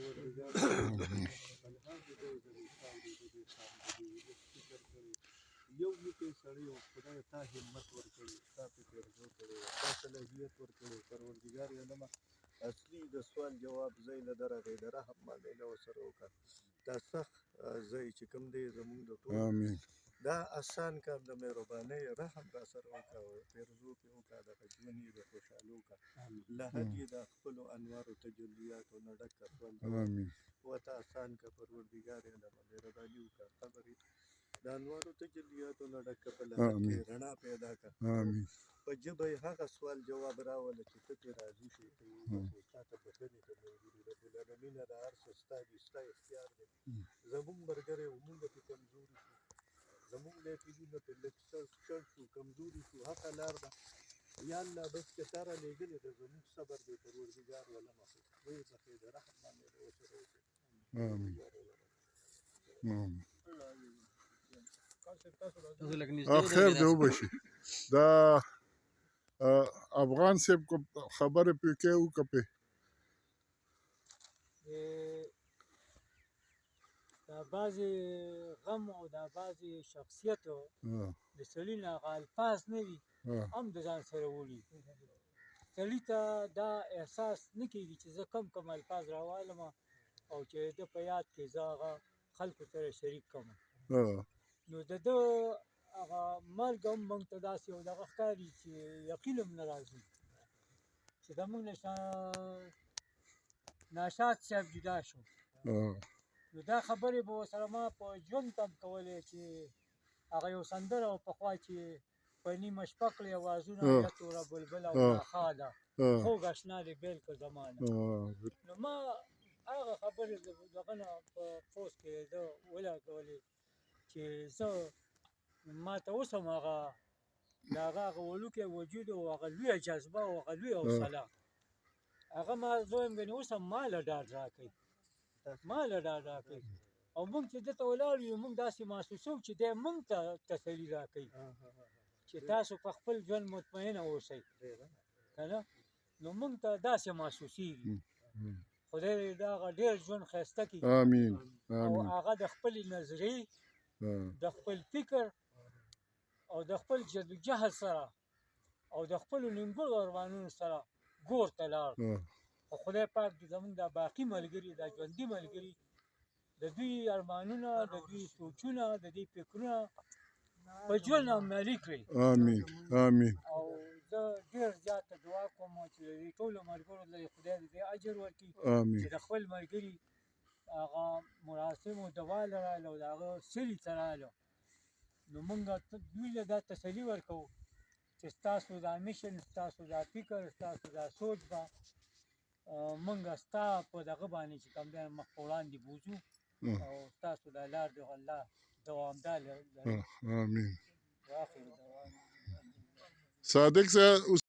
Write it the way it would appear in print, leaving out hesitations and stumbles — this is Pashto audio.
پروردګار الحمد دې زړې خاورې دې خاورې دې فکر کړی یو موټی سړی و خدای تا همت ورکړی تا پکې ارزو کړی تا صلاحیت ورکړی پروردګار عالمه اصلي د سوال جواب ځای له درغې د رحم معامله ورسره وکړه دا سخت ځای چې کوم دی زموږ د ټولو دا آسان کار د مهربانۍ رحم را سره وکړه پیرزو پې وکړه دغه ژوند یې د خوشحالو وکړه لحد یې د خپلو انوارو تجلیاتو نه ډک کړه سوال جواب ورته آسان کړه پروردګار عالمه مهرباني وکړه قبر یې د انوارو تجلیاتو نه ډک کړه په لحد کې رڼا پیدا کړه په ژبه یې هغه سوال جواب راوله چې ته پرې راضي شې ته یې وبخښې تا ته بښنې ته منظور رب العالمینه د هر څه ستا دي ستا اختیار دی زموږ ملګری و موږ پې کمزوري شو زموږ لیکلونه پې لږ شړ شو کمزوري شو حقه لار ده یا الله بس که تا رالېږلې ده زموږ صبر دی پروردګار عالمه ویې بخښې د رحم معامله ورسره وکړې خیر دی وبشي دا افغان صاحب کو خبرې پې کې وکړه پې دا بعضې غم او دا بعضې شخصیتو د سړي نه هغه الفاظ نه وي هم د ځان سره وړي سړي ته دا احساس نه کېږي چې زه کم کم الفاظ راوالم او چې ده په یاد کې زه هغه خلکو سره شریک کړم نو د ده هغه مرګ هم موږ ته داسې یو دغه ښکاري چې یقین هم نه راځي چې زموږ نه ناشاد صاحب جدا شو نو دا خبرې به ورسره ما په ژوند کې هم کولې چې هغه یو سندره وه پخوا چې په نیمه شپه کړې اوازونه یا توره بلبل او یا ښاده خوږ اشنا دې بېل کړ زمانه نو ما هغه خبرې د دغه نه په پوسټ کې ده ولګولې چې زه ما ته اوس هم هغه د هغه وړوکی وجود او هغه لویه جذبه او هغه لویه حوصله هغه ما زه وایم ګنې اوس هم ما له ډاډ راکوي ما له ډاډ راکوي او موږ چې دلته ولاړ یو موږ داسې محسوسوو چې دی موږ ته تسلي راکوي چې تاسو په خپل ژوند مطمئنه اوسئ که نه نو موږ ته داسې محسوسېږي خدای دې د هغه ډېر ژوند ښایسته کړي او هغه د خپلې نظریې د خپل فکر او د خپل جدوجهد سره او د خپلو نیمګړو ارمانونو سره ګور ته لاړ خو خدای پاک دې زموږ دا باقي ملګري دا ژوندي ملګري د دوی ارمانونه د دوی سوچونه د دوی فکرونه په ژوند عملي کړي او زه ډېر زیاته دعا کوم چې د دې ټولو ملګرو له خدای دې اجر ورکړي چې د خپل ملګري هغه مراسمو دوال راغله او د هغه سلي ته راغله نو موږ دوی له دا تسلي ورکوو چې ستاسو دا میشن ستاسو دا فکر ستاسو دا سوچ به موږ ستا په دغه باندې چې کوم دی مخ په وړاندې بوځو او ستاسو دا لار دې الله دوامدار صادق صاحب